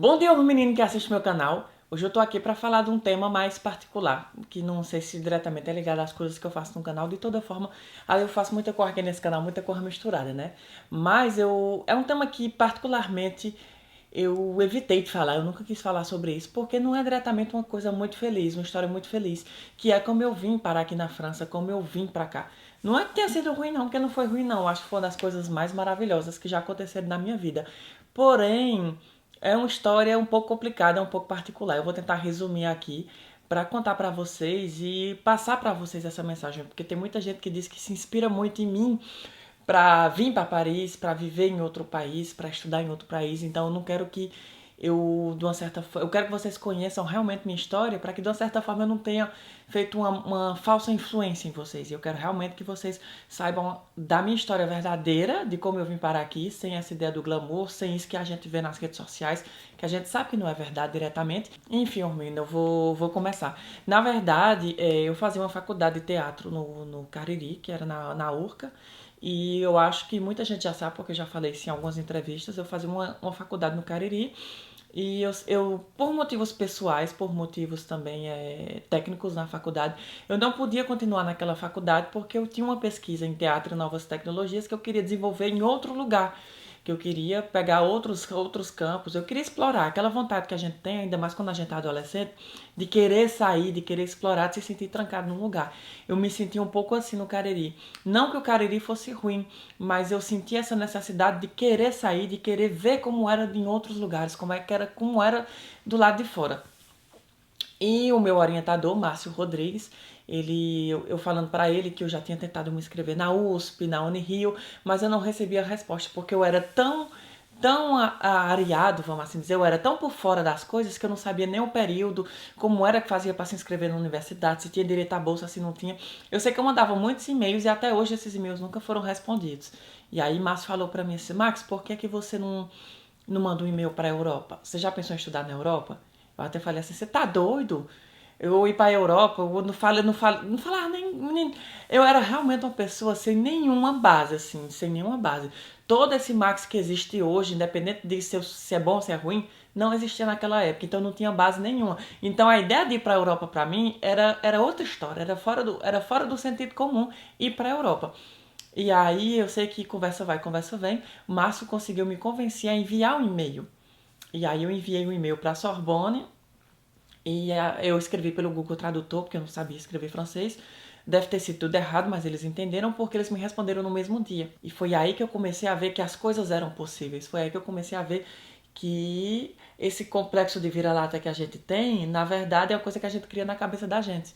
Bom dia, menino que assiste meu canal. Hoje eu tô aqui pra falar de um tema mais particular, que não sei se diretamente é ligado às coisas que eu faço no canal. De toda forma, aí eu faço muita coisa aqui nesse canal, muita coisa misturada, né? Mas é um tema que particularmente eu evitei de falar, eu nunca quis falar sobre isso, porque não é diretamente uma coisa muito feliz, uma história muito feliz, que é como eu vim parar aqui na França, como eu vim pra cá. Não é que tenha sido ruim não, porque não foi ruim não, acho que foi uma das coisas mais maravilhosas que já aconteceram na minha vida. Porém, é uma história um pouco complicada, um pouco particular. Eu vou tentar resumir aqui para contar para vocês e passar para vocês essa mensagem, porque tem muita gente que diz que se inspira muito em mim para vir para Paris, para viver em outro país, para estudar em outro país. Então eu não quero que eu quero que vocês conheçam realmente minha história, para que de uma certa forma eu não tenha feito uma falsa influência em vocês. Eu quero realmente que vocês saibam da minha história verdadeira, de como eu vim parar aqui, sem essa ideia do glamour, sem isso que a gente vê nas redes sociais, que a gente sabe que não é verdade diretamente. Enfim, Ormindo, eu vou começar. Na verdade, eu fazia uma faculdade de teatro no Cariri, que era na URCA. E eu acho que muita gente já sabe, porque eu já falei isso em algumas entrevistas. Eu fazia uma faculdade no Cariri. E por motivos pessoais, por motivos também técnicos na faculdade, eu não podia continuar naquela faculdade porque eu tinha uma pesquisa em teatro e novas tecnologias que eu queria desenvolver em outro lugar, que eu queria pegar outros campos, eu queria explorar aquela vontade que a gente tem, ainda mais quando a gente é adolescente, de querer sair, de querer explorar, de se sentir trancado num lugar. Eu me senti um pouco assim no Cariri. Não que o Cariri fosse ruim, mas eu senti essa necessidade de querer sair, de querer ver como era em outros lugares, como era do lado de fora. E o meu orientador, Márcio Rodrigues, eu falando para ele que eu já tinha tentado me inscrever na USP, na Unirio, mas eu não recebia a resposta porque eu era tão areado, vamos assim dizer, eu era tão por fora das coisas que eu não sabia nem o período, como era que fazia para se inscrever na universidade, se tinha direito à bolsa, se não tinha. Eu sei que eu mandava muitos e-mails e até hoje esses e-mails nunca foram respondidos. E aí Márcio falou para mim assim: Max, por que você não manda um e-mail para a Europa? Você já pensou em estudar na Europa? Eu até falei assim: você tá doido? Eu ir para a Europa, eu não falava nem. Eu era realmente uma pessoa sem nenhuma base, assim, sem nenhuma base. Todo esse Max que existe hoje, independente de se é bom ou se é ruim, não existia naquela época, então não tinha base nenhuma. Então a ideia de ir para a Europa para mim era outra história, era fora do sentido comum ir para a Europa. E aí eu sei que conversa vai, conversa vem. Márcio conseguiu me convencer a enviar um e-mail. E aí eu enviei um e-mail para a Sorbonne e eu escrevi pelo Google Tradutor, porque eu não sabia escrever francês. Deve ter sido tudo errado, mas eles entenderam porque eles me responderam no mesmo dia. E foi aí que eu comecei a ver que as coisas eram possíveis. Foi aí que eu comecei a ver que esse complexo de vira-lata que a gente tem, na verdade, é uma coisa que a gente cria na cabeça da gente.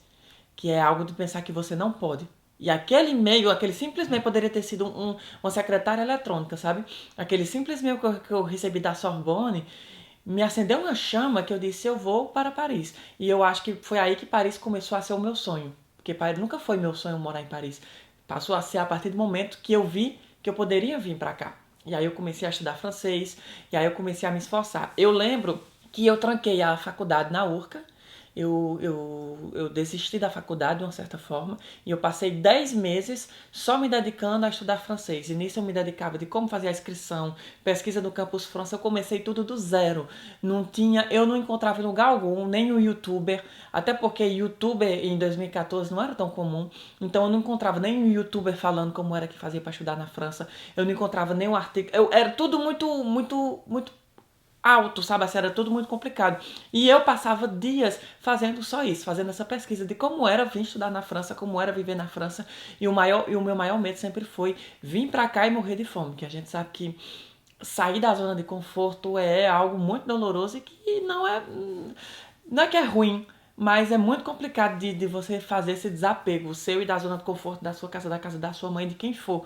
Que é algo de pensar que você não pode. E aquele e-mail, aquele simples e-mail poderia ter sido uma secretária eletrônica, sabe? Aquele simples e-mail que eu recebi da Sorbonne me acendeu uma chama que eu disse: eu vou para Paris. E eu acho que foi aí que Paris começou a ser o meu sonho. Porque Paris nunca foi meu sonho morar em Paris. Passou a ser a partir do momento que eu vi que eu poderia vir para cá. E aí eu comecei a estudar francês, e aí eu comecei a me esforçar. Eu lembro que eu tranquei a faculdade na URCA, eu desisti da faculdade de uma certa forma e eu passei 10 meses só me dedicando a estudar francês. E nisso eu me dedicava de como fazer a inscrição, pesquisa do Campus França. Eu comecei tudo do zero. Eu não encontrava em lugar algum, nem o youtuber, até porque youtuber em 2014 não era tão comum. Então eu não encontrava nem um youtuber falando como era que fazia para estudar na França. Eu não encontrava nenhum artigo. Era tudo muito alto, sabe? Assim, era tudo muito complicado. E eu passava dias fazendo só isso, fazendo essa pesquisa de como era vir estudar na França, como era viver na França. E o meu maior medo sempre foi vir pra cá e morrer de fome, que a gente sabe que sair da zona de conforto é algo muito doloroso e que não é que é ruim, mas é muito complicado de você fazer esse desapego, o seu e da zona de conforto da sua casa, da casa da sua mãe, de quem for.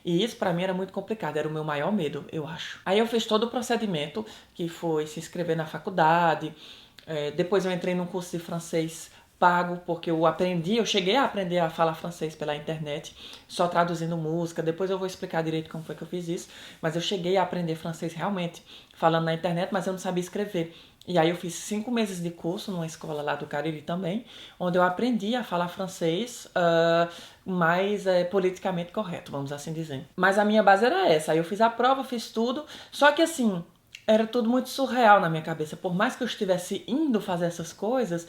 E isso pra mim era muito complicado, era o meu maior medo, eu acho. Aí eu fiz todo o procedimento, que foi se inscrever na faculdade, depois eu entrei num curso de francês pago, porque eu cheguei a aprender a falar francês pela internet, só traduzindo música. Depois eu vou explicar direito como foi que eu fiz isso, mas eu cheguei a aprender francês realmente falando na internet, mas eu não sabia escrever. E aí eu fiz 5 meses de curso numa escola lá do Cariri também, onde eu aprendi a falar francês mais politicamente correto, vamos assim dizer. Mas a minha base era essa. Aí eu fiz a prova, fiz tudo, só que assim, Era tudo muito surreal na minha cabeça. Por mais que eu estivesse indo fazer essas coisas,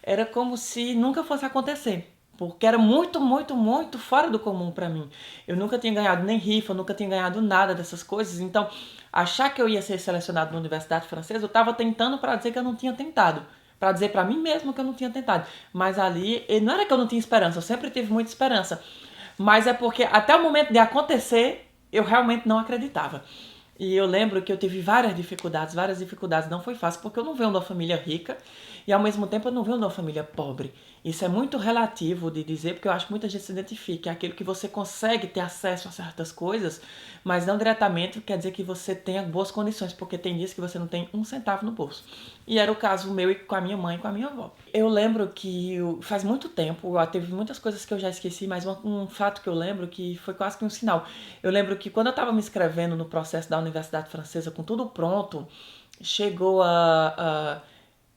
era como se nunca fosse acontecer. Porque era muito, muito, muito fora do comum pra mim. Eu nunca tinha ganhado nem rifa, eu nunca tinha ganhado nada dessas coisas. Então, achar que eu ia ser selecionado na Universidade Francesa, eu tava tentando pra dizer que eu não tinha tentado. Pra dizer pra mim mesmo que eu não tinha tentado. Mas ali, não era que eu não tinha esperança, eu sempre tive muita esperança. Mas é porque até o momento de acontecer, eu realmente não acreditava. E eu lembro que eu tive várias dificuldades, várias dificuldades. Não foi fácil, porque eu não venho de uma família rica e ao mesmo tempo eu não venho de uma família pobre. Isso é muito relativo de dizer, porque eu acho que muita gente se identifica. É aquilo que você consegue ter acesso a certas coisas, mas não diretamente quer dizer que você tenha boas condições, porque tem dias que você não tem um centavo no bolso. E era o caso meu e com a minha mãe e com a minha avó. Eu lembro que faz muito tempo, teve muitas coisas que eu já esqueci, mas um fato que eu lembro que foi quase que um sinal. Eu lembro que quando eu estava me inscrevendo no processo da Universidade Francesa com tudo pronto, chegou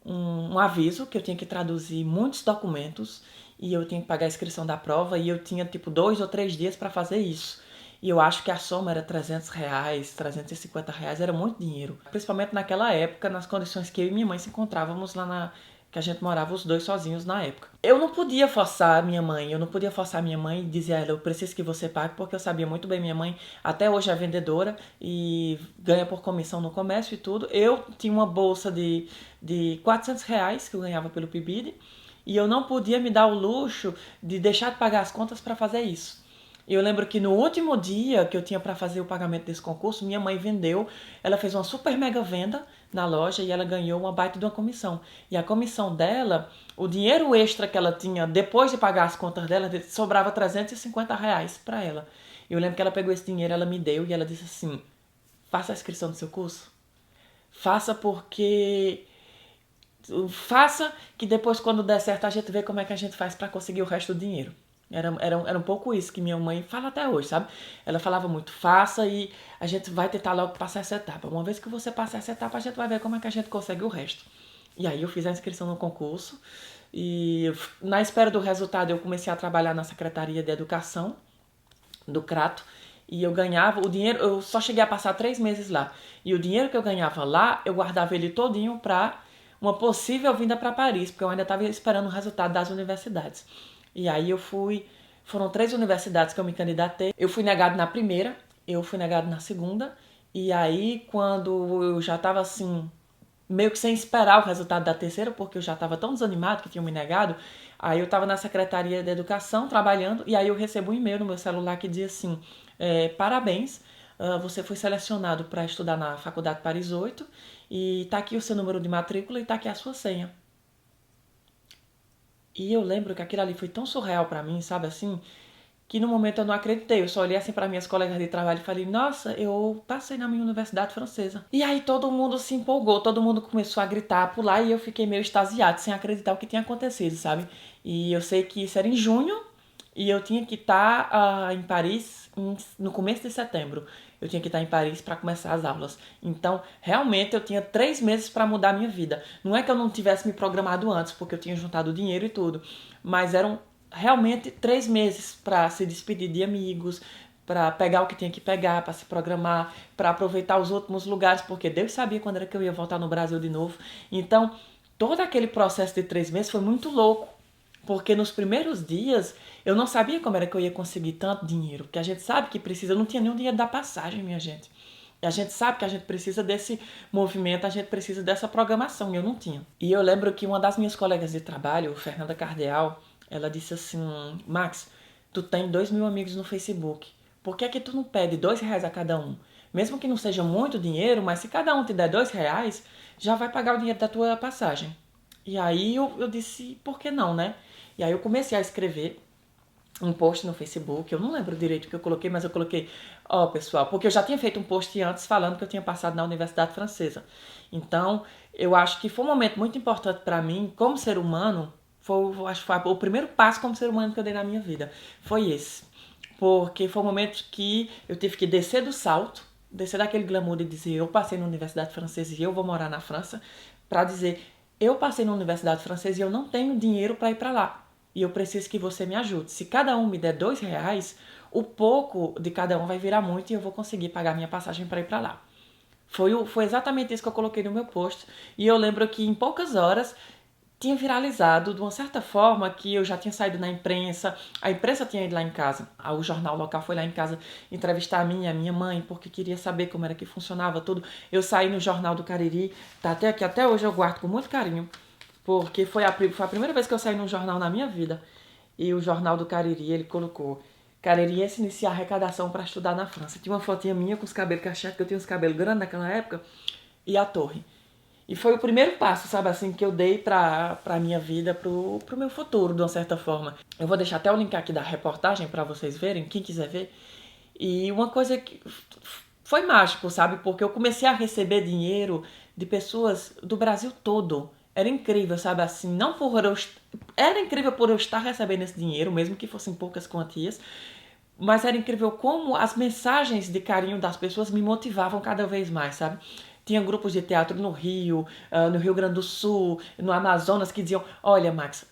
um aviso que eu tinha que traduzir muitos documentos e eu tinha que pagar a inscrição da prova e eu tinha tipo 2 ou 3 dias para fazer isso. E eu acho que a soma era R$ 300, R$ 350, era muito dinheiro. Principalmente naquela época, nas condições que eu e minha mãe se encontrávamos que a gente morava os dois sozinhos na época. Eu não podia forçar a minha mãe, e dizer a ela, eu preciso que você pague, porque eu sabia muito bem, minha mãe até hoje é vendedora e ganha por comissão no comércio e tudo. Eu tinha uma bolsa de R$ 400 que eu ganhava pelo PIBID e eu não podia me dar o luxo de deixar de pagar as contas para fazer isso. E eu lembro que no último dia que eu tinha para fazer o pagamento desse concurso, minha mãe vendeu, ela fez uma super mega venda na loja e ela ganhou uma baita de uma comissão. E a comissão dela, o dinheiro extra que ela tinha depois de pagar as contas dela, sobrava R$ 350 para ela. E eu lembro que ela pegou esse dinheiro, ela me deu e ela disse assim: faça a inscrição do seu curso. Faça porque faça que depois quando der certo a gente vê como é que a gente faz para conseguir o resto do dinheiro. Era um pouco isso que minha mãe fala até hoje, sabe? Ela falava muito, faça e a gente vai tentar logo passar essa etapa. Uma vez que você passar essa etapa, a gente vai ver como é que a gente consegue o resto. E aí eu fiz a inscrição no concurso e na espera do resultado eu comecei a trabalhar na Secretaria de Educação do Crato e eu ganhava o dinheiro, eu só cheguei a passar 3 meses lá. E o dinheiro que eu ganhava lá, eu guardava ele todinho para uma possível vinda para Paris, porque eu ainda estava esperando o resultado das universidades. E aí foram 3 universidades que eu me candidatei. Eu fui negado na primeira, eu fui negado na segunda. E aí, quando eu já estava assim, meio que sem esperar o resultado da terceira, porque eu já estava tão desanimado que tinham me negado, aí eu estava na Secretaria de Educação trabalhando, e aí eu recebo um e-mail no meu celular que diz assim, parabéns, você foi selecionado para estudar na Faculdade Paris 8, e tá aqui o seu número de matrícula e tá aqui a sua senha. E eu lembro que aquilo ali foi tão surreal pra mim, sabe assim, que no momento eu não acreditei. Eu só olhei assim para minhas colegas de trabalho e falei, nossa, eu passei na minha universidade francesa. E aí todo mundo se empolgou, todo mundo começou a gritar, a pular e eu fiquei meio extasiado, sem acreditar o que tinha acontecido, sabe? E eu sei que isso era em junho e eu tinha que estar em Paris no começo de setembro. Eu tinha que estar em Paris para começar as aulas. Então, realmente, eu tinha 3 meses para mudar a minha vida. Não é que eu não tivesse me programado antes, porque eu tinha juntado dinheiro e tudo. Mas eram realmente 3 meses para se despedir de amigos, para pegar o que tinha que pegar, para se programar, para aproveitar os últimos lugares, porque Deus sabia quando era que eu ia voltar no Brasil de novo. Então, todo aquele processo de 3 meses foi muito louco. Porque nos primeiros dias eu não sabia como era que eu ia conseguir tanto dinheiro. Porque a gente sabe que precisa, eu não tinha nenhum dinheiro da passagem, minha gente. E a gente sabe que a gente precisa desse movimento, a gente precisa dessa programação, e eu não tinha. E eu lembro que uma das minhas colegas de trabalho, Fernanda Cardeal, ela disse assim, Max, tu tem 2.000 amigos no Facebook. Por que é que tu não pede R$ 2 a cada um? Mesmo que não seja muito dinheiro, mas se cada um te der R$ 2, já vai pagar o dinheiro da tua passagem. E aí eu disse, por que não, né? E aí eu comecei a escrever um post no Facebook, eu não lembro direito o que eu coloquei, mas eu coloquei, pessoal, porque eu já tinha feito um post antes falando que eu tinha passado na Universidade Francesa. Então, eu acho que foi um momento muito importante para mim, como ser humano, acho que foi o primeiro passo como ser humano que eu dei na minha vida, foi esse. Porque foi um momento que eu tive que descer do salto, descer daquele glamour de dizer, eu passei na Universidade Francesa e eu vou morar na França, para dizer, eu passei na Universidade Francesa e eu não tenho dinheiro para ir para lá. E eu preciso que você me ajude. Se cada um me der R$ 2, o pouco de cada um vai virar muito e eu vou conseguir pagar minha passagem para ir para lá. Foi exatamente isso que eu coloquei no meu post. E eu lembro que em poucas horas tinha viralizado de uma certa forma que eu já tinha saído na imprensa, a imprensa tinha ido lá em casa, o jornal local foi lá em casa entrevistar a minha mãe, porque queria saber como era que funcionava tudo. Eu saí no Jornal do Cariri, tá até aqui, até hoje eu guardo com muito carinho, porque foi a primeira vez que eu saí num jornal na minha vida. E o Jornal do Cariri, ele colocou: Cariri se inicia a arrecadação para estudar na França. Tinha uma fotinha minha com os cabelos cacheados, que eu tinha os cabelos grandes naquela época, e a torre. E foi o primeiro passo, sabe, assim, que eu dei pra minha vida, pro meu futuro, de uma certa forma. Eu vou deixar até o link aqui da reportagem pra vocês verem, quem quiser ver. E uma coisa que foi mágico, sabe, porque eu comecei a receber dinheiro de pessoas do Brasil todo. Era incrível, sabe, assim, não por eu... Era incrível por eu estar recebendo esse dinheiro, mesmo que fossem poucas quantias, mas era incrível como as mensagens de carinho das pessoas me motivavam cada vez mais, sabe? Tinha grupos de teatro no Rio, no Rio Grande do Sul, no Amazonas, que diziam: olha, Max,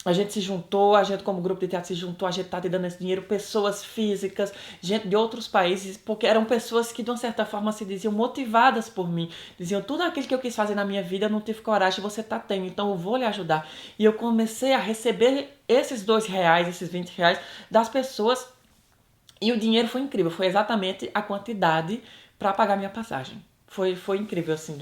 a gente se juntou, a gente como grupo de teatro se juntou, a gente tá te dando esse dinheiro, pessoas físicas, gente de outros países, porque eram pessoas que de uma certa forma se diziam motivadas por mim, diziam: tudo aquilo que eu quis fazer na minha vida, eu não tive coragem, você tá tendo, então eu vou lhe ajudar. E eu comecei a receber esses R$ 2, esses R$ 20 das pessoas, e o dinheiro foi incrível, foi exatamente a quantidade para pagar minha passagem. Foi incrível, assim,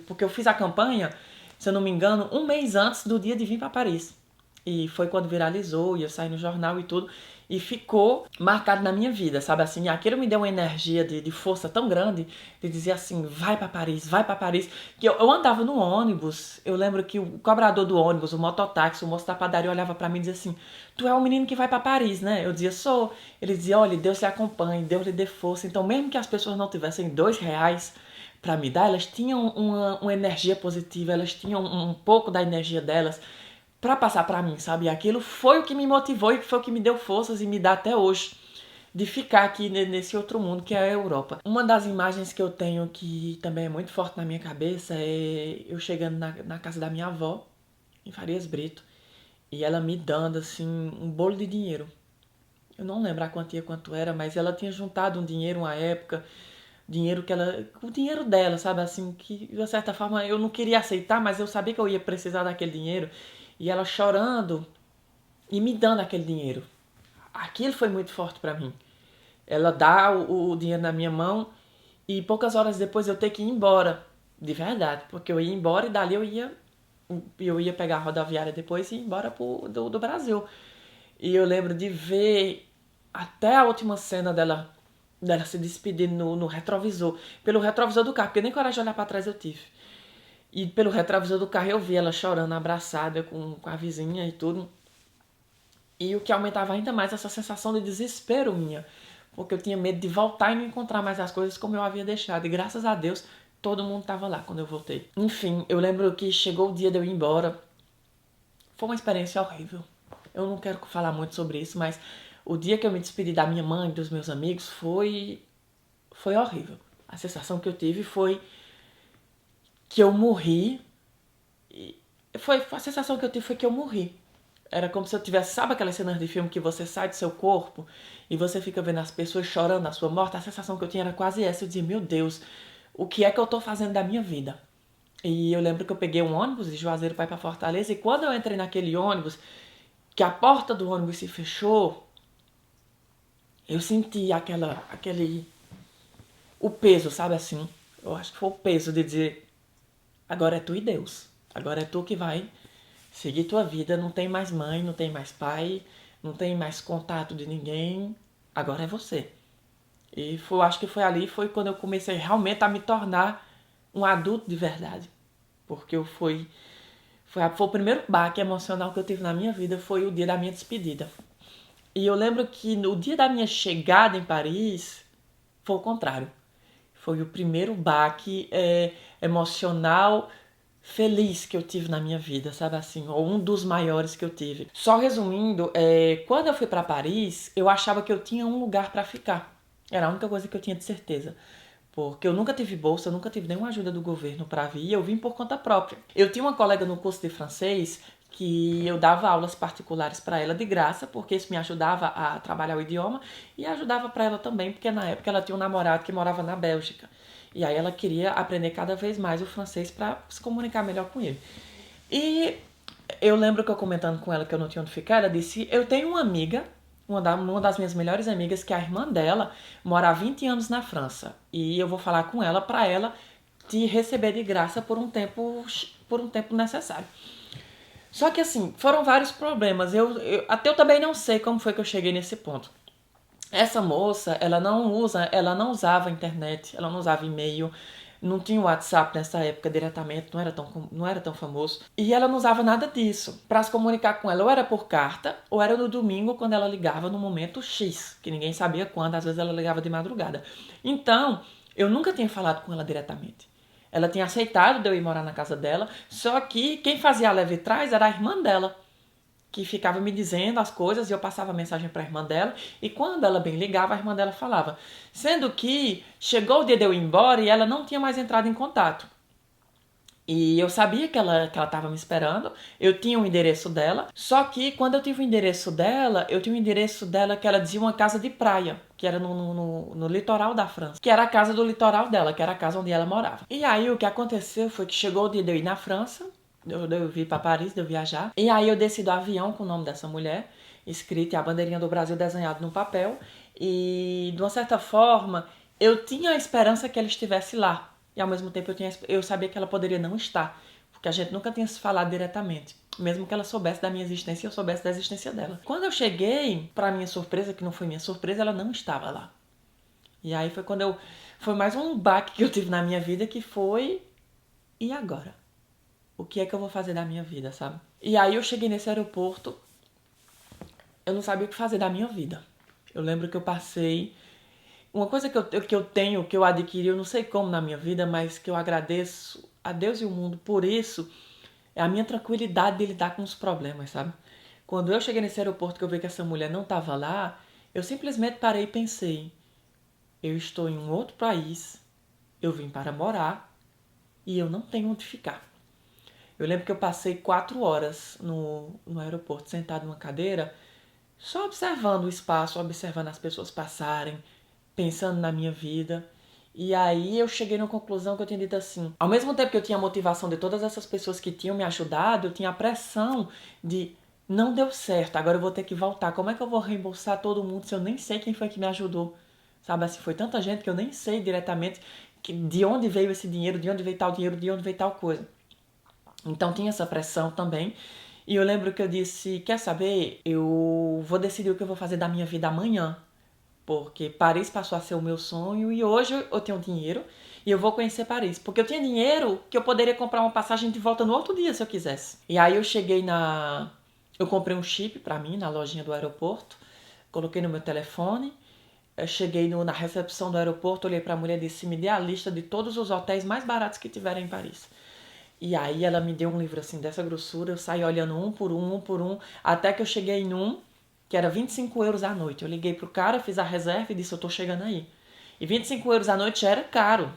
porque eu fiz a campanha, se eu não me engano, um mês antes do dia de vir para Paris. E foi quando viralizou, e eu saí no jornal e tudo. E ficou marcado na minha vida, sabe assim? E aquilo me deu uma energia de força tão grande, de dizer assim: vai pra Paris, vai pra Paris. Que eu andava no ônibus, eu lembro que o cobrador do ônibus, o mototáxi, o moço da padaria olhava pra mim e dizia assim: tu é o menino que vai pra Paris, né? Eu dizia: sou. Ele dizia: olha, Deus lhe acompanhe, Deus lhe dê força. Então, mesmo que as pessoas não tivessem R$ 2 para me dar, elas tinham uma energia positiva, elas tinham um pouco da energia delas para passar para mim, sabe? E aquilo foi o que me motivou e foi o que me deu forças e me dá até hoje de ficar aqui nesse outro mundo que é a Europa. Uma das imagens que eu tenho que também é muito forte na minha cabeça é eu chegando na casa da minha avó, em Farias Brito, e ela me dando assim um bolo de dinheiro. Eu não lembro a quantia quanto era, mas ela tinha juntado um dinheiro uma época, dinheiro que ela, o dinheiro dela, sabe assim, que de certa forma eu não queria aceitar, mas eu sabia que eu ia precisar daquele dinheiro. E ela chorando e me dando aquele dinheiro. Aquilo foi muito forte para mim. Ela dá o dinheiro na minha mão e poucas horas depois eu ter que ir embora, de verdade, porque eu ia embora e dali eu ia pegar a rodoviária depois e ir embora do Brasil. E eu lembro de ver até a última cena dela se despedindo no retrovisor, pelo retrovisor do carro, porque nem coragem de olhar para trás eu tive. E pelo retrovisor do carro eu vi ela chorando, abraçada com a vizinha e tudo. E o que aumentava ainda mais essa sensação de desespero minha. Porque eu tinha medo de voltar e não encontrar mais as coisas como eu havia deixado. E graças a Deus, todo mundo estava lá quando eu voltei. Enfim, eu lembro que chegou o dia de eu ir embora. Foi uma experiência horrível. Eu não quero falar muito sobre isso, mas o dia que eu me despedi da minha mãe e dos meus amigos foi horrível. A sensação que eu tive foi que eu morri. A sensação que eu tive foi que eu morri. Era como se eu tivesse, sabe aquelas cenas de filme que você sai do seu corpo e você fica vendo as pessoas chorando na sua morte? A sensação que eu tinha era quase essa. Eu dizia: meu Deus, o que é que eu tô fazendo da minha vida? E eu lembro que eu peguei um ônibus de Juazeiro para ir pra Fortaleza, e quando eu entrei naquele ônibus, que a porta do ônibus se fechou, eu senti o peso, sabe assim? Eu acho que foi o peso de dizer: agora é tu e Deus. Agora é tu que vai seguir tua vida. Não tem mais mãe, não tem mais pai, não tem mais contato de ninguém. Agora é você. E acho que foi quando eu comecei realmente a me tornar um adulto de verdade. Porque foi o primeiro baque emocional que eu tive na minha vida, foi o dia da minha despedida. E eu lembro que no dia da minha chegada em Paris, foi o contrário. Foi o primeiro baque emocional feliz que eu tive na minha vida, sabe assim? Ou um dos maiores que eu tive. Só resumindo, quando eu fui para Paris, eu achava que eu tinha um lugar para ficar. Era a única coisa que eu tinha de certeza. Porque eu nunca tive bolsa, eu nunca tive nenhuma ajuda do governo para vir, e eu vim por conta própria. Eu tinha uma colega no curso de francês que eu dava aulas particulares para ela de graça, porque isso me ajudava a trabalhar o idioma e ajudava para ela também, porque na época ela tinha um namorado que morava na Bélgica. E aí ela queria aprender cada vez mais o francês para se comunicar melhor com ele. E eu lembro que eu comentando com ela que eu não tinha onde ficar, ela disse, eu tenho uma amiga, uma das minhas melhores amigas, que a irmã dela mora há 20 anos na França. E eu vou falar com ela para ela te receber de graça por um tempo necessário. Só que assim, foram vários problemas. Até eu também não sei como foi que eu cheguei nesse ponto. Essa moça, ela não usava internet, ela não usava e-mail, não tinha WhatsApp nessa época diretamente, não era tão famoso. E ela não usava nada disso. Para se comunicar com ela, ou era por carta, ou era no domingo, quando ela ligava no momento X, que ninguém sabia quando, às vezes ela ligava de madrugada. Então, eu nunca tinha falado com ela diretamente. Ela tinha aceitado de eu ir morar na casa dela, só que quem fazia a leve trás era a irmã dela, que ficava me dizendo as coisas e eu passava a mensagem para a irmã dela, e quando ela bem ligava, a irmã dela falava. Sendo que chegou o dia de eu ir embora e ela não tinha mais entrado em contato. E eu sabia que ela estava me esperando, eu tinha o endereço dela, só que quando eu tive o endereço dela, eu tinha o endereço dela que ela dizia uma casa de praia, que era no litoral da França, que era a casa do litoral dela, que era a casa onde ela morava. E aí o que aconteceu foi que chegou o dia de eu ir na França, eu vim para Paris, de eu viajar, e aí eu desci do avião com o nome dessa mulher, escrito e a bandeirinha do Brasil desenhado no papel, e de uma certa forma eu tinha a esperança que ela estivesse lá. E ao mesmo tempo eu sabia que ela poderia não estar, porque a gente nunca tinha se falado diretamente. Mesmo que ela soubesse da minha existência e eu soubesse da existência dela. Quando eu cheguei, para minha surpresa, que não foi minha surpresa, ela não estava lá. E aí foi quando foi mais um baque que eu tive na minha vida, que foi... E agora? O que é que eu vou fazer da minha vida, sabe? E aí eu cheguei nesse aeroporto, eu não sabia o que fazer da minha vida. Eu lembro que eu passei... Uma coisa que eu tenho, que eu adquiri, eu não sei como na minha vida, mas que eu agradeço a Deus e o mundo por isso, é a minha tranquilidade de lidar com os problemas, sabe? Quando eu cheguei nesse aeroporto que eu vi que essa mulher não estava lá, eu simplesmente parei e pensei, eu estou em um outro país, eu vim para morar e eu não tenho onde ficar. Eu lembro que eu passei 4 horas no aeroporto, sentado numa cadeira, só observando o espaço, observando as pessoas passarem, pensando na minha vida. E aí eu cheguei na conclusão que eu tinha dito assim, ao mesmo tempo que eu tinha a motivação de todas essas pessoas que tinham me ajudado, eu tinha a pressão de não deu certo, agora eu vou ter que voltar. Como é que eu vou reembolsar todo mundo se eu nem sei quem foi que me ajudou? Sabe assim, foi tanta gente que eu nem sei diretamente de onde veio esse dinheiro, de onde veio tal dinheiro, de onde veio tal coisa. Então tinha essa pressão também. E eu lembro que eu disse, quer saber, eu vou decidir o que eu vou fazer da minha vida amanhã. Porque Paris passou a ser o meu sonho e hoje eu tenho dinheiro e eu vou conhecer Paris. Porque eu tinha dinheiro que eu poderia comprar uma passagem de volta no outro dia se eu quisesse. E aí eu cheguei eu comprei um chip pra mim na lojinha do aeroporto, coloquei no meu telefone, eu cheguei na recepção do aeroporto, olhei pra mulher e disse, me dê a lista de todos os hotéis mais baratos que tiverem em Paris. E aí ela me deu um livro assim dessa grossura, eu saí olhando um por um, até que eu cheguei num que era 25 euros à noite. Eu liguei pro cara, fiz a reserva e disse, eu tô chegando aí. E 25 euros à noite já era caro,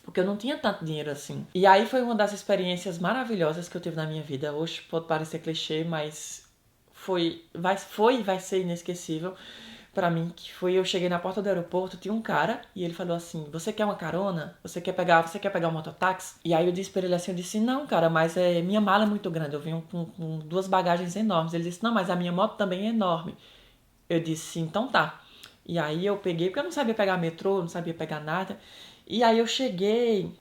porque eu não tinha tanto dinheiro assim. E aí foi uma das experiências maravilhosas que eu tive na minha vida. Hoje pode parecer clichê, mas foi e vai ser inesquecível pra mim, que foi, eu cheguei na porta do aeroporto, tinha um cara, e ele falou assim, você quer uma carona? Você quer pegar um mototáxi? E aí eu disse pra ele assim, eu disse, não, cara, mas minha mala é muito grande, eu venho com 2 bagagens enormes. Ele disse, não, mas a minha moto também é enorme. Eu disse, então tá. E aí eu peguei, porque eu não sabia pegar metrô, não sabia pegar nada. E aí eu cheguei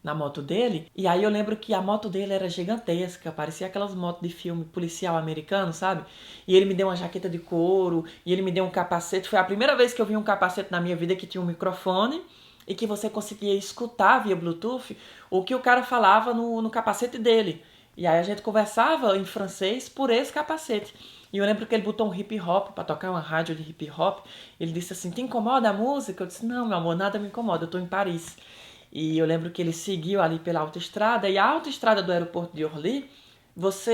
na moto dele, e aí eu lembro que a moto dele era gigantesca, parecia aquelas motos de filme policial americano, sabe? E ele me deu uma jaqueta de couro, e ele me deu um capacete. Foi a primeira vez que eu vi um capacete na minha vida que tinha um microfone, e que você conseguia escutar via Bluetooth o que o cara falava no capacete dele. E aí a gente conversava em francês por esse capacete. E eu lembro que ele botou um hip hop pra tocar, uma rádio de hip hop. Ele disse assim, te incomoda a música? Eu disse, não, meu amor, nada me incomoda, eu tô em Paris. E eu lembro que ele seguiu ali pela autoestrada. E a autoestrada do aeroporto de Orly,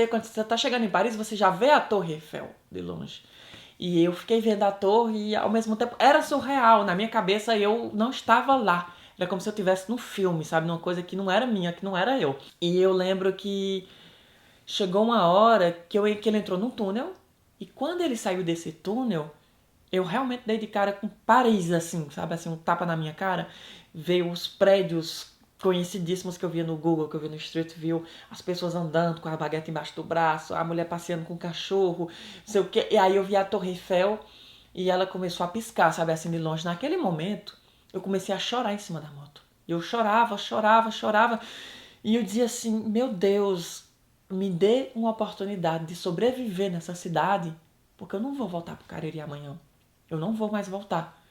quando você tá chegando em Paris, você já vê a Torre Eiffel de longe. E eu fiquei vendo a torre e ao mesmo tempo era surreal. Na minha cabeça eu não estava lá. Era como se eu estivesse num filme, sabe? Numa coisa que não era minha, que não era eu. E eu lembro que chegou uma hora que ele entrou num túnel. E quando ele saiu desse túnel, Eu realmente dei de cara com Paris, assim, sabe? Assim, um tapa na minha cara. Veio os prédios conhecidíssimos que eu via no Google, que eu via no Street View, as pessoas andando com a baguete embaixo do braço, a mulher passeando com o cachorro, não sei o quê. E aí eu vi a Torre Eiffel e ela começou a piscar, sabe? Assim, de longe. Naquele momento, eu comecei a chorar em cima da moto. Eu chorava, chorava, chorava. E eu dizia assim, meu Deus, me dê uma oportunidade de sobreviver nessa cidade, porque eu não vou voltar pro Cariri amanhã. Eu não vou mais voltar.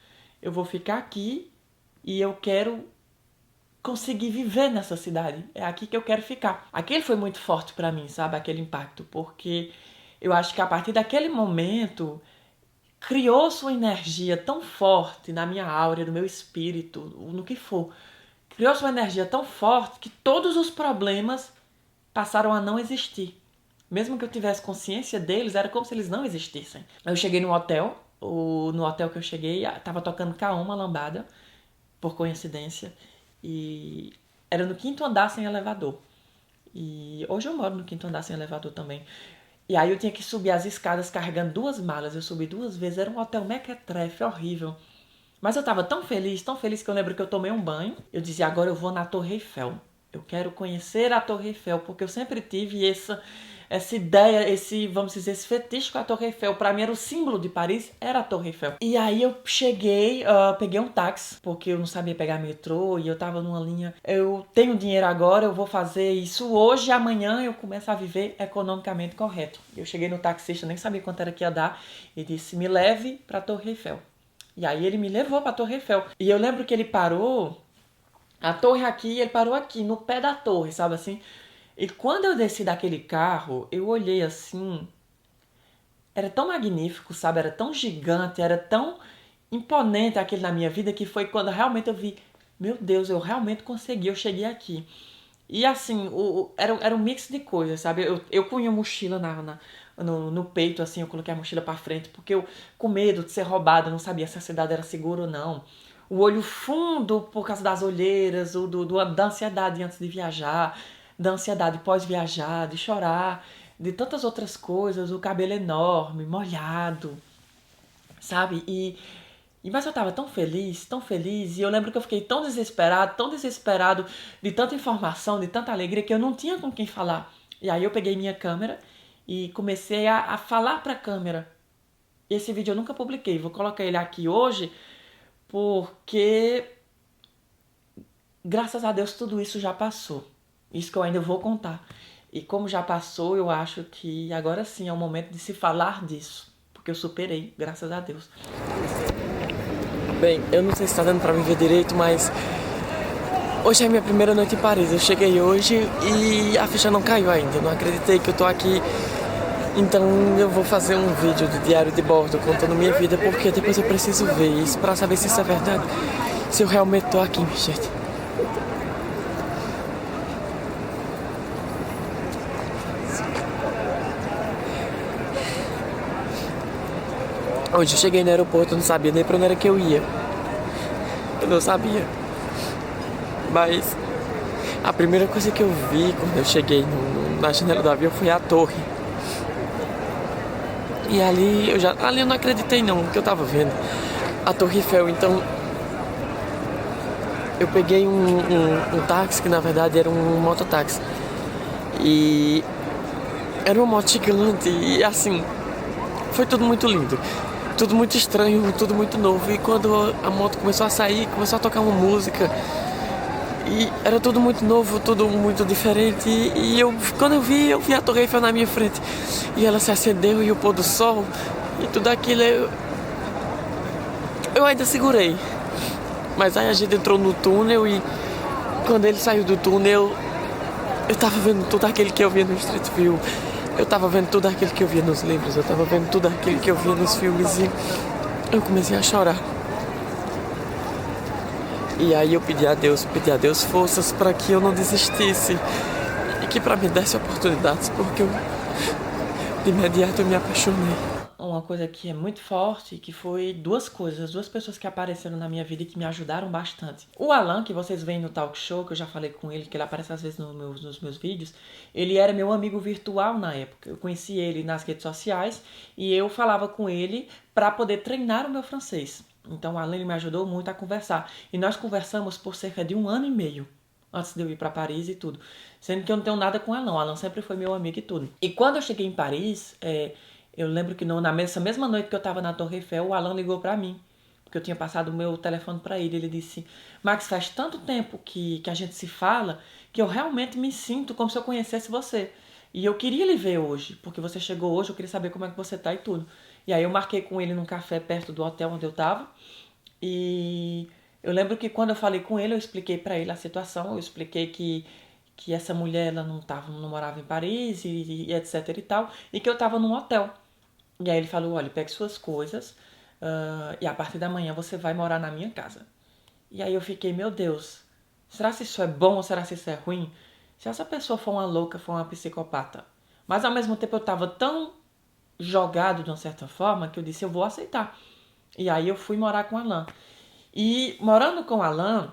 Eu vou ficar aqui e eu quero conseguir viver nessa cidade. É aqui que eu quero ficar. Aquele foi muito forte pra mim, sabe? Aquele impacto, porque eu acho que a partir daquele momento criou-se uma energia tão forte na minha aura, no meu espírito, no que for. Criou-se uma energia tão forte que todos os problemas passaram a não existir. Mesmo que eu tivesse consciência deles, era como se eles não existissem. Eu cheguei no hotel, no hotel que eu cheguei, tava tocando K1, lambada, por coincidência, e era no 5º andar sem elevador. E hoje eu moro no 5º andar sem elevador também. E aí eu tinha que subir as escadas carregando 2 malas. Eu subi 2 vezes, era um hotel mequetrefe, horrível. Mas eu tava tão feliz que eu lembro que eu tomei um banho. Eu dizia, agora eu vou na Torre Eiffel. Eu quero conhecer a Torre Eiffel, porque eu sempre tive essa ideia, vamos dizer, esse fetiche com a Torre Eiffel. Pra mim era o símbolo de Paris, era a Torre Eiffel. E aí eu cheguei, peguei um táxi, porque eu não sabia pegar metrô e eu tava numa linha. Eu tenho dinheiro agora, eu vou fazer isso hoje e amanhã eu começo a viver economicamente correto. Eu cheguei no taxista, nem sabia quanto era que ia dar, e disse, me leve pra Torre Eiffel. E aí ele me levou pra Torre Eiffel. E eu lembro que ele parou, a torre aqui, ele parou aqui, no pé da torre, sabe assim? E quando eu desci daquele carro, eu olhei assim, era tão magnífico, sabe? Era tão gigante, era tão imponente aquele na minha vida, que foi quando realmente eu vi, meu Deus, eu realmente consegui, eu cheguei aqui. E assim, era um mix de coisas, sabe? Eu punha a mochila no peito, assim, eu coloquei a mochila pra frente, porque eu, com medo de ser roubada, não sabia se a cidade era segura ou não. O olho fundo por causa das olheiras, da ansiedade antes de viajar, da ansiedade pós-viajar, de chorar, de tantas outras coisas, o cabelo enorme, molhado, sabe? Mas eu tava tão feliz, e eu lembro que eu fiquei tão desesperado de tanta informação, de tanta alegria, que eu não tinha com quem falar. E aí eu peguei minha câmera e comecei a falar pra câmera. Esse vídeo eu nunca publiquei, vou colocar ele aqui hoje, porque graças a Deus tudo isso já passou. Isso que eu ainda vou contar. E como já passou, eu acho que agora sim é o momento de se falar disso. Porque eu superei, graças a Deus. Bem, eu não sei se tá dando pra me ver direito, mas hoje é a minha primeira noite em Paris. Eu cheguei hoje e a ficha não caiu ainda. Eu não acreditei que eu tô aqui. Então eu vou fazer um vídeo de diário de bordo contando minha vida, porque depois eu preciso ver isso pra saber se isso é verdade. Se eu realmente tô aqui, gente. Hoje eu cheguei no aeroporto, eu não sabia nem pra onde era que eu ia. Eu não sabia. Mas a primeira coisa que eu vi quando eu cheguei na janela do avião foi a torre. E ali eu não acreditei não, que eu tava vendo a Torre Eiffel. Então eu peguei um táxi, que na verdade era um mototáxi. E era uma moto gigante e assim, foi tudo muito lindo. Tudo muito estranho, tudo muito novo. E quando a moto começou a sair, começou a tocar uma música. E era tudo muito novo, tudo muito diferente. E quando eu vi a Torre Eiffel na minha frente. E ela se acendeu e o pôr do sol. E tudo aquilo eu ainda segurei. Mas aí a gente entrou no túnel e quando ele saiu do túnel, eu tava vendo tudo aquilo que eu via no Street View. Eu tava vendo tudo aquilo que eu via nos livros. Eu tava vendo tudo aquilo que eu via nos filmes e eu comecei a chorar. E aí eu pedi a Deus forças para que eu não desistisse e que para me desse oportunidades, porque de imediato eu me apaixonei. uma coisa que é muito forte, que foi duas pessoas que apareceram na minha vida e que me ajudaram bastante. O Alan, que vocês veem no talk show, que eu já falei com ele, que ele aparece às vezes nos meus vídeos, ele era meu amigo virtual na época. Eu conheci ele nas redes sociais e eu falava com ele para poder treinar o meu francês. Então o Alan ele me ajudou muito a conversar. E nós conversamos por cerca de 1 ano e meio. Antes de eu ir para Paris e tudo. Sendo que eu não tenho nada com o Alan. O Alan sempre foi meu amigo e tudo. E quando eu cheguei em Paris, eu lembro que nessa mesma noite que eu tava na Torre Eiffel, o Alan ligou pra mim. Porque eu tinha passado o meu telefone pra ele. Ele disse, Max, faz tanto tempo que a gente se fala que eu realmente me sinto como se eu conhecesse você. E eu queria lhe ver hoje, porque você chegou hoje, eu queria saber como é que você tá e tudo. E aí eu marquei com ele num café perto do hotel onde eu tava. E eu lembro que quando eu falei com ele, eu expliquei pra ele a situação. Eu expliquei que essa mulher ela não morava em Paris e etc e tal. E que eu tava num hotel. E aí ele falou, olha, pegue suas coisas e a partir da manhã você vai morar na minha casa. E aí eu fiquei, meu Deus, será se isso é bom ou será se isso é ruim? Se essa pessoa for uma louca, for uma psicopata. Mas ao mesmo tempo eu tava tão jogado de uma certa forma que eu disse, eu vou aceitar. E aí eu fui morar com o Alan. E morando com o Alan,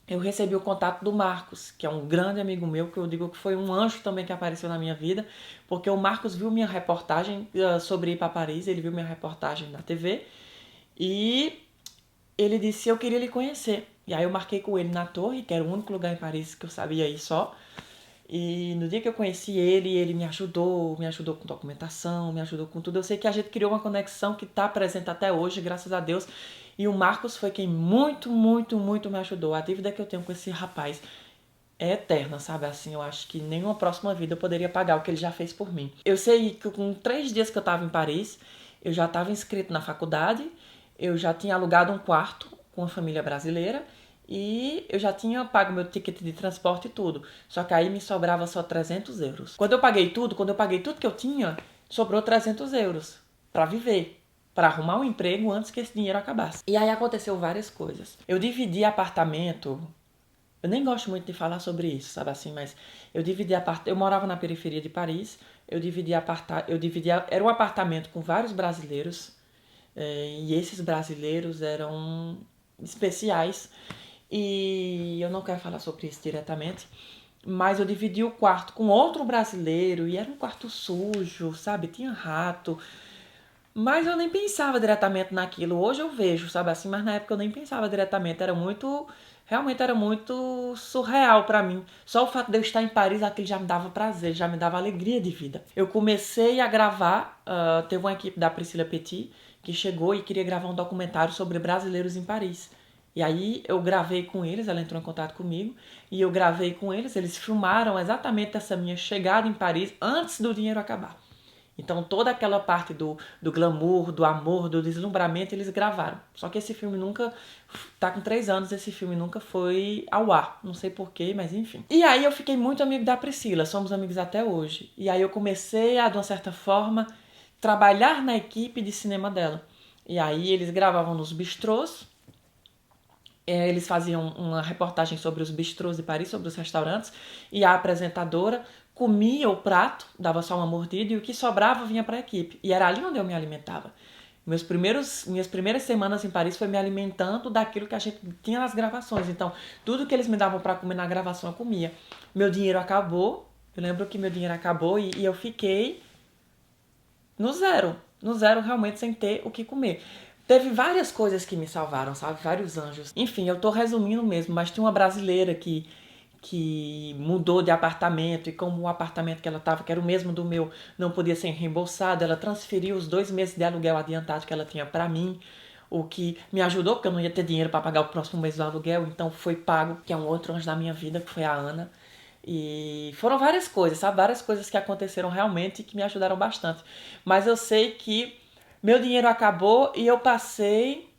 eu recebi o contato do Marcos, que é um grande amigo meu, que eu digo que foi um anjo também que apareceu na minha vida, porque o Marcos viu minha reportagem sobre ir para Paris, ele viu minha reportagem na TV, e ele disse que eu queria lhe conhecer. E aí eu marquei com ele na Torre, que era o único lugar em Paris que eu sabia ir só. E no dia que eu conheci ele me ajudou com documentação, me ajudou com tudo. Eu sei que a gente criou uma conexão que está presente até hoje, graças a Deus. E o Marcos foi quem muito, muito, muito me ajudou. A dívida que eu tenho com esse rapaz é eterna, sabe? Assim, eu acho que nenhuma próxima vida eu poderia pagar o que ele já fez por mim. Eu sei que com 3 dias que eu estava em Paris, eu já estava inscrito na faculdade, eu já tinha alugado um quarto com uma família brasileira e eu já tinha pago meu ticket de transporte e tudo. Só que aí me sobrava só 300 euros. Quando eu paguei tudo que eu tinha, sobrou 300 euros para viver, para arrumar um emprego antes que esse dinheiro acabasse. E aí aconteceu várias coisas. Eu dividi apartamento. Eu nem gosto muito de falar sobre isso, sabe assim, mas eu dividi apartamento. Eu morava na periferia de Paris. Era um apartamento com vários brasileiros. E esses brasileiros eram especiais. E eu não quero falar sobre isso diretamente, mas eu dividi o quarto com outro brasileiro e era um quarto sujo, sabe? Tinha rato. Mas eu nem pensava diretamente naquilo. Hoje eu vejo, sabe assim, mas na época eu nem pensava diretamente. Realmente era muito surreal pra mim. Só o fato de eu estar em Paris, aquilo já me dava prazer, já me dava alegria de vida. Eu comecei a gravar, teve uma equipe da Priscila Petit que chegou e queria gravar um documentário sobre brasileiros em Paris. E aí eu gravei com eles, ela entrou em contato comigo, e eu gravei com eles filmaram exatamente essa minha chegada em Paris antes do dinheiro acabar. Então toda aquela parte do glamour, do amor, do deslumbramento, eles gravaram. Só que esse filme nunca, tá com 3 anos, esse filme nunca foi ao ar. Não sei porquê, mas enfim. E aí eu fiquei muito amigo da Priscila, somos amigos até hoje. E aí eu comecei a, de uma certa forma, trabalhar na equipe de cinema dela. E aí eles gravavam nos bistrôs, eles faziam uma reportagem sobre os bistrôs de Paris, sobre os restaurantes, e a apresentadora comia o prato, dava só uma mordida, e o que sobrava vinha para a equipe. E era ali onde eu me alimentava. Minhas primeiras semanas em Paris foi me alimentando daquilo que a gente tinha nas gravações. Então, tudo que eles me davam para comer na gravação, eu comia. Meu dinheiro acabou, eu lembro que meu dinheiro acabou e eu fiquei no zero realmente sem ter o que comer. Teve várias coisas que me salvaram, sabe? Vários anjos. Enfim, eu tô resumindo mesmo, mas tinha uma brasileira que mudou de apartamento e como o apartamento que ela tava, que era o mesmo do meu, não podia ser reembolsado, ela transferiu os 2 meses de aluguel adiantado que ela tinha pra mim, o que me ajudou, porque eu não ia ter dinheiro pra pagar o próximo mês do aluguel, então foi pago, que é um outro anjo da minha vida, que foi a Ana. E foram várias coisas, sabe? Várias coisas que aconteceram realmente e que me ajudaram bastante. Mas eu sei que meu dinheiro acabou e eu passei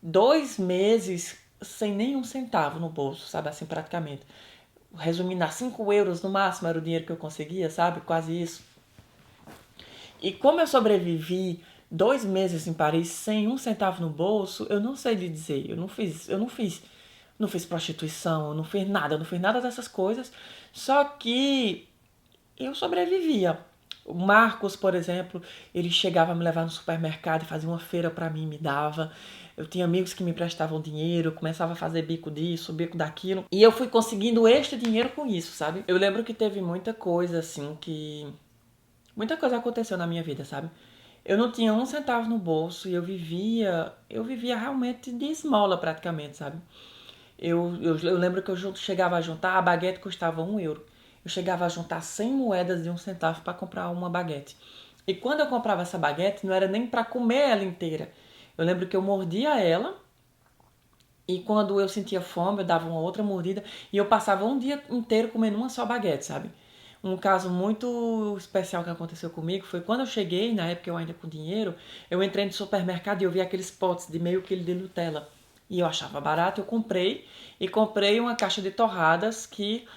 2 meses sem nenhum centavo no bolso, sabe? Assim, praticamente. Resumindo, a 5 euros no máximo era o dinheiro que eu conseguia, sabe? Quase isso. E como eu sobrevivi 2 meses em Paris sem um centavo no bolso, eu não sei lhe dizer. Não fiz prostituição, eu não fiz nada dessas coisas. Só que eu sobrevivia. O Marcos, por exemplo, ele chegava a me levar no supermercado e fazia uma feira pra mim, me dava. Eu tinha amigos que me prestavam dinheiro, eu começava a fazer bico disso, bico daquilo. E eu fui conseguindo este dinheiro com isso, sabe? Eu lembro que teve muita coisa, assim, que... Muita coisa aconteceu na minha vida, sabe? Eu não tinha um centavo no bolso e eu vivia realmente de esmola praticamente, sabe? Eu lembro que eu chegava a juntar, a baguete custava 1 euro. Eu chegava a juntar 100 moedas de 1 centavo para comprar uma baguete. E quando eu comprava essa baguete, não era nem para comer ela inteira. Eu lembro que eu mordia ela e quando eu sentia fome, eu dava uma outra mordida e eu passava um dia inteiro comendo uma só baguete, sabe? Um caso muito especial que aconteceu comigo foi quando eu cheguei, na época eu ainda com dinheiro, eu entrei no supermercado e eu vi aqueles potes de meio quilo de Nutella. E eu achava barato, eu comprei e comprei uma caixa de torradas que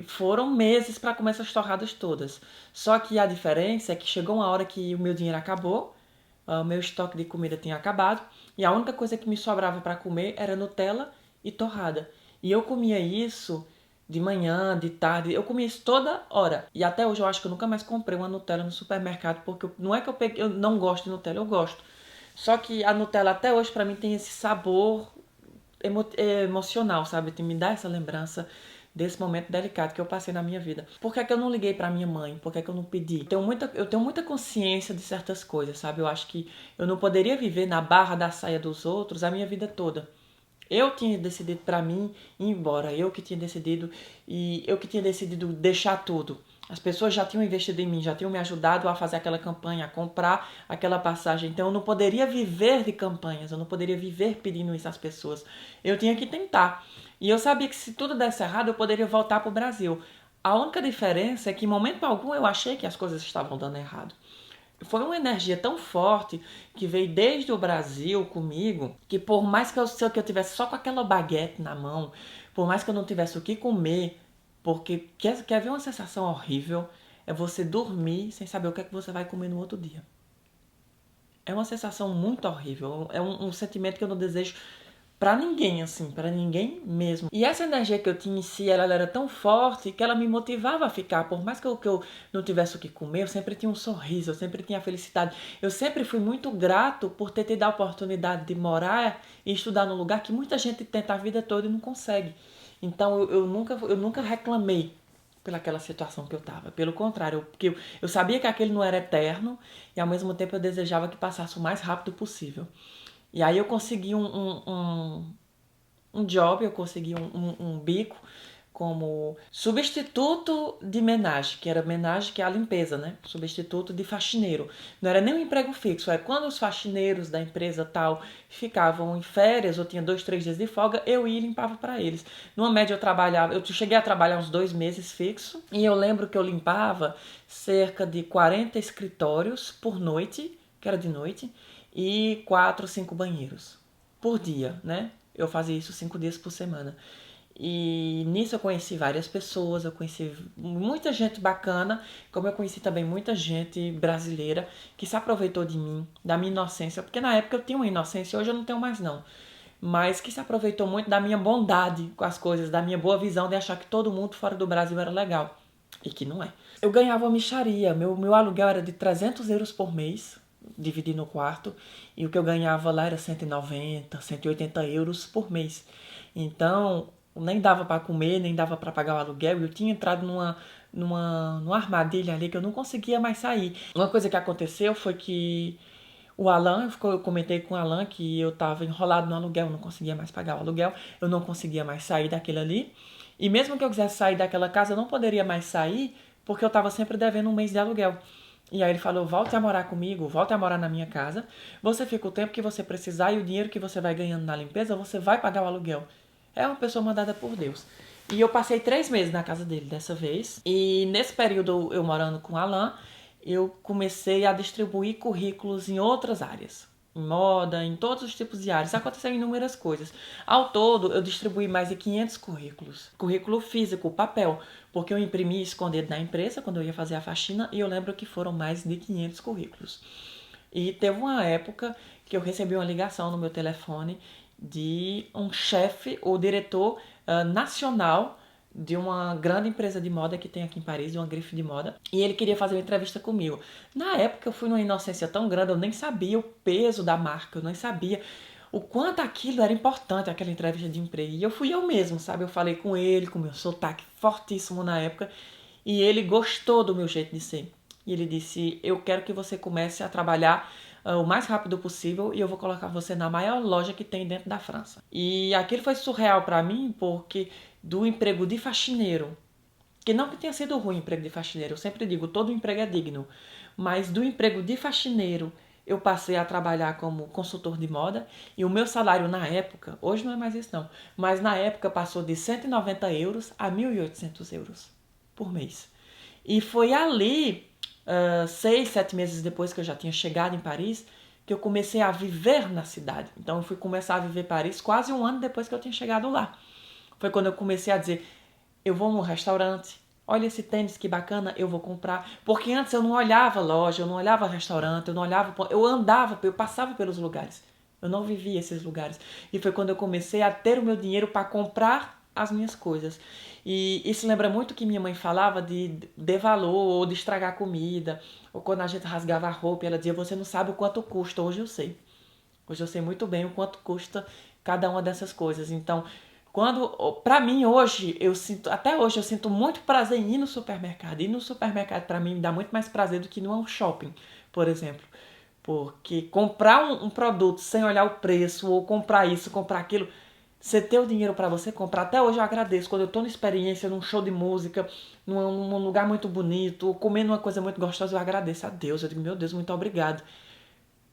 foram meses para comer essas torradas todas. Só que a diferença é que chegou uma hora que o meu dinheiro acabou, o meu estoque de comida tinha acabado e a única coisa que me sobrava para comer era Nutella e torrada. E eu comia isso de manhã, de tarde, eu comia isso toda hora. E até hoje eu acho que eu nunca mais comprei uma Nutella no supermercado, porque não é que eu não gosto de Nutella, eu gosto. Só que a Nutella até hoje para mim tem esse sabor emocional, sabe? Me dá essa lembrança desse momento delicado que eu passei na minha vida. Por que é que eu não liguei pra minha mãe? Por que é que eu não pedi? Eu tenho muita consciência de certas coisas, sabe? Eu acho que eu não poderia viver na barra da saia dos outros a minha vida toda. Eu tinha decidido pra mim ir embora, eu que tinha decidido e eu que tinha decidido deixar tudo. As pessoas já tinham investido em mim, já tinham me ajudado a fazer aquela campanha, a comprar aquela passagem. Então eu não poderia viver de campanhas, eu não poderia viver pedindo isso às pessoas. Eu tinha que tentar. E eu sabia que se tudo desse errado, eu poderia voltar para o Brasil. A única diferença é que em momento algum eu achei que as coisas estavam dando errado. Foi uma energia tão forte que veio desde o Brasil comigo, que por mais que eu tivesse só com aquela baguete na mão, por mais que eu não tivesse o que comer, porque quer ver uma sensação horrível? É você dormir sem saber o que é que você vai comer no outro dia. É uma sensação muito horrível, é um sentimento que eu não desejo pra ninguém, assim, pra ninguém mesmo. E essa energia que eu tinha em si, ela era tão forte que ela me motivava a ficar. Por mais que eu não tivesse o que comer, eu sempre tinha um sorriso, eu sempre tinha felicidade. Eu sempre fui muito grato por ter tido a oportunidade de morar e estudar num lugar que muita gente tenta a vida toda e não consegue. Então eu nunca reclamei pelaquela situação que eu estava. Pelo contrário, porque eu sabia que aquele não era eterno e ao mesmo tempo eu desejava que passasse o mais rápido possível. E aí eu consegui um job, eu consegui um bico como substituto de menage, que era menage, que é a limpeza, né? Substituto de faxineiro. Não era nem um emprego fixo, é quando os faxineiros da empresa tal ficavam em férias ou tinha 2, 3 dias de folga, eu ia e limpava para eles. Numa média eu cheguei a trabalhar uns 2 meses fixo e eu lembro que eu limpava cerca de 40 escritórios por noite, que era de noite, e 4, 5 banheiros por dia, né? Eu fazia isso 5 dias por semana. E nisso eu conheci várias pessoas, eu conheci muita gente bacana, como eu conheci também muita gente brasileira que se aproveitou de mim, da minha inocência, porque na época eu tinha uma inocência, hoje eu não tenho mais não, mas que se aproveitou muito da minha bondade com as coisas, da minha boa visão de achar que todo mundo fora do Brasil era legal, e que não é. Eu ganhava uma mixaria, meu aluguel era de 300 euros por mês, dividido no quarto, e o que eu ganhava lá era 190, 180 euros por mês. Então, nem dava para comer, nem dava para pagar o aluguel, e eu tinha entrado numa armadilha ali que eu não conseguia mais sair. Uma coisa que aconteceu foi que o Alan, eu comentei com o Alan que eu estava enrolado no aluguel, eu não conseguia mais pagar o aluguel, eu não conseguia mais sair daquele ali. E mesmo que eu quisesse sair daquela casa, eu não poderia mais sair porque eu estava sempre devendo 1 mês de aluguel. E aí ele falou, volte a morar comigo, volte a morar na minha casa, você fica o tempo que você precisar e o dinheiro que você vai ganhando na limpeza, você vai pagar o aluguel. É uma pessoa mandada por Deus. E eu passei 3 meses na casa dele dessa vez. E nesse período eu morando com o Alan, eu comecei a distribuir currículos em outras áreas. Em moda, em todos os tipos de áreas. Aconteceram inúmeras coisas. Ao todo, eu distribuí mais de 500 currículos. Currículo físico, papel. Porque eu imprimi escondido na empresa quando eu ia fazer a faxina. E eu lembro que foram mais de 500 currículos. E teve uma época que eu recebi uma ligação no meu telefone de um chefe ou diretor nacional de uma grande empresa de moda que tem aqui em Paris, de uma grife de moda, e ele queria fazer uma entrevista comigo. Na época eu fui numa inocência tão grande, eu nem sabia o peso da marca, eu nem sabia o quanto aquilo era importante, aquela entrevista de emprego. E eu fui eu mesmo, sabe? Eu falei com ele, com meu sotaque fortíssimo na época, e ele gostou do meu jeito de ser. E ele disse, eu quero que você comece a trabalhar o mais rápido possível e eu vou colocar você na maior loja que tem dentro da França. E aquilo foi surreal para mim, porque do emprego de faxineiro, que não que tenha sido ruim o emprego de faxineiro, eu sempre digo, todo emprego é digno, mas do emprego de faxineiro eu passei a trabalhar como consultor de moda e o meu salário na época, hoje não é mais isso não, mas na época passou de 190 euros a 1.800 euros por mês. E foi ali, 6, 7 meses depois que eu já tinha chegado em Paris, que eu comecei a viver na cidade. Então eu fui começar a viver Paris quase um ano depois que eu tinha chegado lá. Foi quando eu comecei a dizer, eu vou num restaurante, olha esse tênis que bacana, eu vou comprar. Porque antes eu não olhava loja, eu não olhava restaurante, eu não olhava, eu andava, eu passava pelos lugares. Eu não vivia esses lugares. E foi quando eu comecei a ter o meu dinheiro para comprar as minhas coisas. E isso lembra muito o que minha mãe falava de valor, ou de estragar comida, ou quando a gente rasgava a roupa, ela dizia, você não sabe o quanto custa. Hoje eu sei. Hoje eu sei muito bem o quanto custa cada uma dessas coisas. Então, para mim hoje, até hoje eu sinto muito prazer em ir no supermercado. Ir no supermercado para mim me dá muito mais prazer do que no shopping, por exemplo. Porque comprar um produto sem olhar o preço, ou comprar isso, comprar aquilo, você ter o dinheiro para você comprar, até hoje eu agradeço. Quando eu tô numa experiência, num show de música, num lugar muito bonito, ou comendo uma coisa muito gostosa, eu agradeço a Deus. Eu digo, meu Deus, muito obrigado.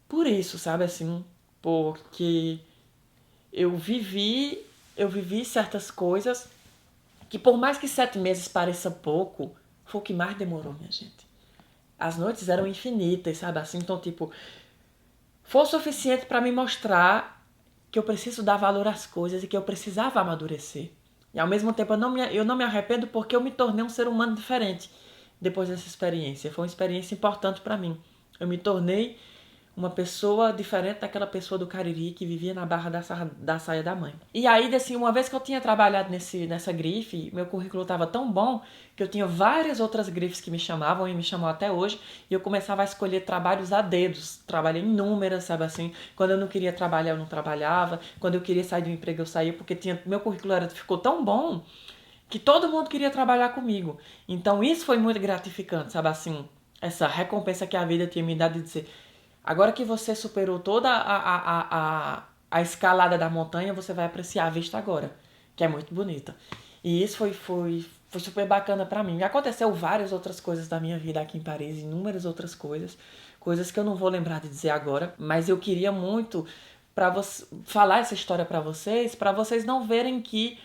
Por isso, sabe assim, porque eu vivi certas coisas que por mais que 7 meses pareça pouco, foi o que mais demorou, minha gente. As noites eram infinitas, sabe assim, então tipo, foi o suficiente para me mostrar que eu preciso dar valor às coisas e que eu precisava amadurecer. E ao mesmo tempo eu não me arrependo porque eu me tornei um ser humano diferente depois dessa experiência. Foi uma experiência importante para mim. Eu me tornei uma pessoa diferente daquela pessoa do Cariri que vivia na barra da saia da mãe. E aí, assim, uma vez que eu tinha trabalhado nessa grife, meu currículo estava tão bom que eu tinha várias outras grifes que me chamavam e me chamam até hoje, e eu começava a escolher trabalhos a dedos. Trabalhei inúmeras, sabe assim? Quando eu não queria trabalhar, eu não trabalhava. Quando eu queria sair do emprego, eu saía, porque meu currículo ficou tão bom que todo mundo queria trabalhar comigo. Então isso foi muito gratificante, sabe assim? Essa recompensa que a vida tinha me dado de dizer, agora que você superou toda a escalada da montanha, você vai apreciar a vista agora, que é muito bonita. E isso foi super bacana pra mim. Aconteceu várias outras coisas da minha vida aqui em Paris, inúmeras outras coisas, coisas que eu não vou lembrar de dizer agora, mas eu queria muito falar essa história pra vocês não verem que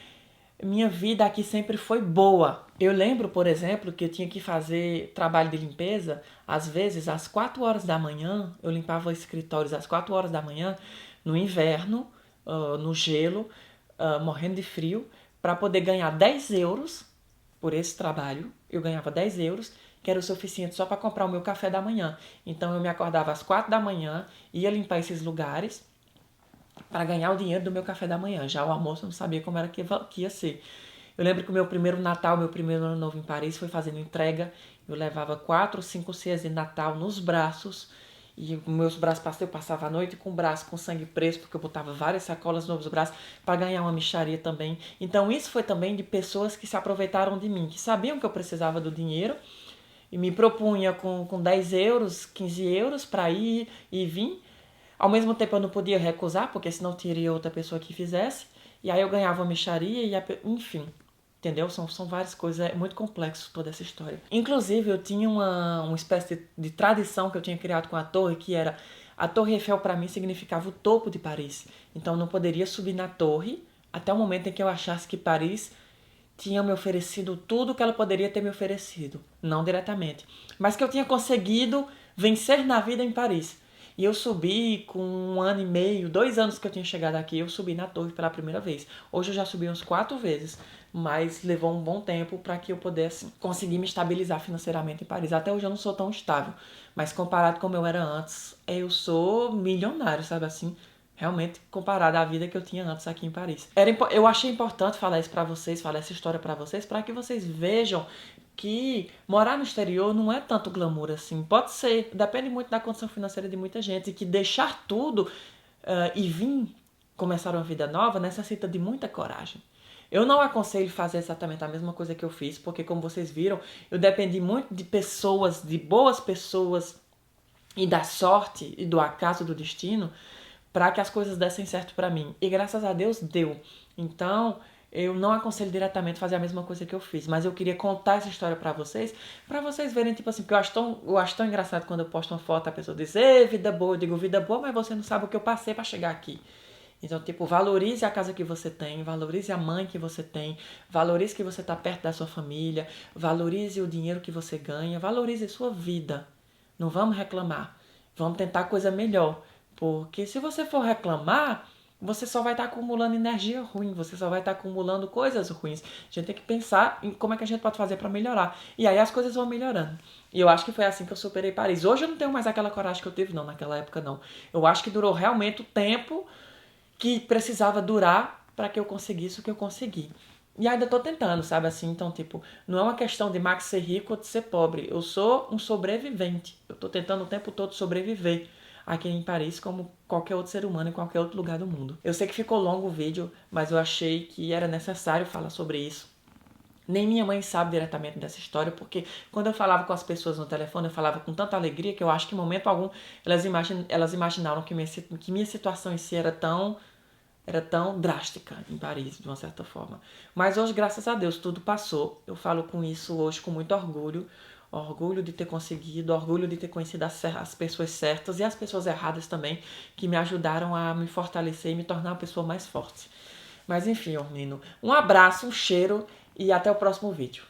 minha vida aqui sempre foi boa. Eu lembro, por exemplo, que eu tinha que fazer trabalho de limpeza, às vezes às 4 horas da manhã, eu limpava escritórios às 4 horas da manhã, no inverno, no gelo, morrendo de frio, para poder ganhar 10 euros por esse trabalho. Eu ganhava 10 euros, que era o suficiente só para comprar o meu café da manhã. Então eu me acordava às 4 da manhã, ia limpar esses lugares para ganhar o dinheiro do meu café da manhã. Já o almoço eu não sabia como era que ia ser. Eu lembro que o meu primeiro Natal, meu primeiro Ano Novo em Paris foi fazendo entrega. Eu levava 4 ou 5 ceias de Natal nos braços. E meus braços eu passava a noite com o braço com sangue preso, porque eu botava várias sacolas nos braços para ganhar uma mixaria também. Então isso foi também de pessoas que se aproveitaram de mim, que sabiam que eu precisava do dinheiro e me propunha com 10 euros, 15 euros para ir e vir. Ao mesmo tempo eu não podia recusar, porque senão teria outra pessoa que fizesse. E aí eu ganhava uma mixaria e enfim, entendeu? São várias coisas, é muito complexo toda essa história. Inclusive eu tinha uma espécie de tradição que eu tinha criado com a torre, que era a Torre Eiffel para mim significava o topo de Paris. Então eu não poderia subir na torre até o momento em que eu achasse que Paris tinha me oferecido tudo que ela poderia ter me oferecido. Não diretamente, mas que eu tinha conseguido vencer na vida em Paris. E eu subi com 1 ano e meio, 2 anos que eu tinha chegado aqui, eu subi na torre pela primeira vez. Hoje eu já subi uns 4 vezes, mas levou um bom tempo para que eu pudesse conseguir me estabilizar financeiramente em Paris. Até hoje eu não sou tão estável, mas comparado com como eu era antes, eu sou milionário, sabe assim? realmente comparada à vida que eu tinha antes aqui em Paris. Eu achei importante falar isso pra vocês, falar essa história pra vocês, pra que vocês vejam que morar no exterior não é tanto glamour assim. Pode ser, depende muito da condição financeira de muita gente, e que deixar tudo e vir começar uma vida nova necessita de muita coragem. Eu não aconselho fazer exatamente a mesma coisa que eu fiz, porque como vocês viram, eu dependi muito de pessoas, de boas pessoas, e da sorte e do acaso do destino para que as coisas dessem certo para mim. E graças a Deus deu. Então, eu não aconselho diretamente fazer a mesma coisa que eu fiz, mas eu queria contar essa história para vocês verem, tipo assim, porque eu acho tão engraçado quando eu posto uma foto, a pessoa diz, ei, vida boa, eu digo, vida boa, mas você não sabe o que eu passei para chegar aqui. Então, tipo, valorize a casa que você tem, valorize a mãe que você tem, valorize que você está perto da sua família, valorize o dinheiro que você ganha, valorize a sua vida. Não vamos reclamar. Vamos tentar coisa melhor. Porque se você for reclamar, você só vai estar acumulando energia ruim, você só vai estar acumulando coisas ruins. A gente tem que pensar em como é que a gente pode fazer para melhorar. E aí as coisas vão melhorando. E eu acho que foi assim que eu superei Paris. Hoje eu não tenho mais aquela coragem que eu tive, não, naquela época, não. Eu acho que durou realmente o tempo que precisava durar para que eu conseguisse o que eu consegui. E ainda tô tentando, sabe assim? Então, tipo, não é uma questão de Max ser rico ou de ser pobre. Eu sou um sobrevivente. Eu tô tentando o tempo todo sobreviver aqui em Paris, como qualquer outro ser humano em qualquer outro lugar do mundo. Eu sei que ficou longo o vídeo, mas eu achei que era necessário falar sobre isso. Nem minha mãe sabe diretamente dessa história, porque quando eu falava com as pessoas no telefone, eu falava com tanta alegria que eu acho que em momento algum elas imaginaram que minha situação em si era tão drástica em Paris, de uma certa forma. Mas hoje, graças a Deus, tudo passou. Eu falo com isso hoje com muito orgulho. Orgulho de ter conseguido, orgulho de ter conhecido as pessoas certas e as pessoas erradas também, que me ajudaram a me fortalecer e me tornar uma pessoa mais forte. Mas enfim, menino, um abraço, um cheiro e até o próximo vídeo.